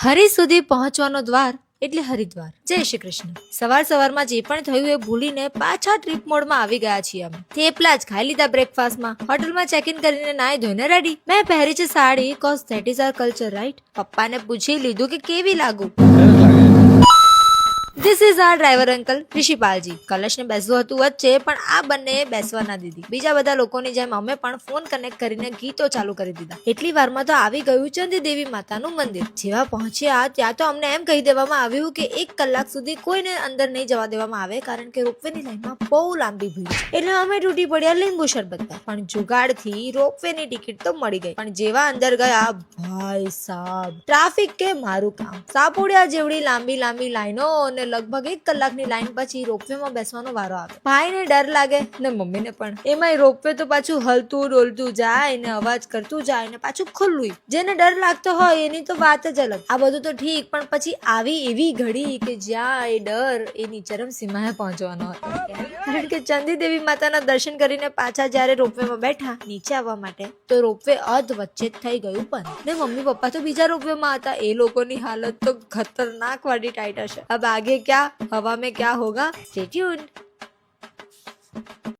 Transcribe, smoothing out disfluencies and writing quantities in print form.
હરિ સુધી પહોંચવાનો દ્વાર એટલે હરિદ્વાર. જય શ્રી કૃષ્ણ. સવારમાં જે પણ થયું એ ભૂલીને પાછા ટ્રીપ મોડમાં આવી ગયા છીએ અમે. થેપલા જ ખાઈ લીધા બ્રેકફાસ્ટમાં. હોટલમાં ચેક ઇન કરીને નાઈ ધોઈને રેડી. મેં પહેરી છે sari, cause that is our culture, right. પપ્પાને પૂછી લીધું કે કેવી લાગુ. This is our driver uncle Rishipalji. કલશને બેસવું હતું વચ્ચે, પણ આ બંને બેસવા ના દીધી. બીજા બધા લોકોની જેમ અમે પણ ફોન કનેક્ટ કરીને ગીતો ચાલુ કરી દીધા. એટલી વારમાં તો આવી ગયું ચંદી દેવી માતાનું મંદિર. જેવા પહોંચ્યા ત્યાં તો અમને એમ કહી દેવામાં આવ્યું કે 1 કલાક સુધી કોઈને અંદર નહીં જવા દેવામાં આવે, કારણ કે રોપવેની લાઈનમાં બહુ લાંબી ભીડ છે. એટલે અમે તૂટી પડ્યા લીંબુ શરબત પર. પણ જુગાડથી રોપવેની ટિકિટ તો મળી ગઈ. પણ જેવા અંદર ગયા, ભાઈ સાબ, ટ્રાફિક કે મારું કામ. સાપોડિયા જેવડી લાંબી લાઈનો અને લગભગ 1 કલાકની લાઈન પછી રોપવેમાં બેસવાનો વારો આવે. ભાઈને ડર લાગે ને મમ્મીને પણ. એમાંય રોપવે તો પાછું હલતું ડોલતું જાય ને અવાજ કરતું જાય ને પાછું ખુલ્લું. જેને ડર લાગતો હોય એની તો વાત જ અલગ. આ બધું તો ઠીક, પણ પછી આવી એવી ઘડી કે જ્યાં એ ડર એની ચરમસીમાએ પહોંચવાનો હતો. કારણ કે ચંદી દેવી માતાના દર્શન કરીને પાછા જ્યારે રોપવેમાં બેઠા નીચે આવવા માટે, તો રોપવે અધ વચ્ચે જ થઈ ગયું. પણ ને મમ્મી પપ્પા તો બીજા રોપવેમાં હતા. એ લોકોની હાલત તો ખતરનાક વાળી ટાઈટ હશે. अब आगे क्या, हवा में क्या होगा, स्टे ट्यून्ड.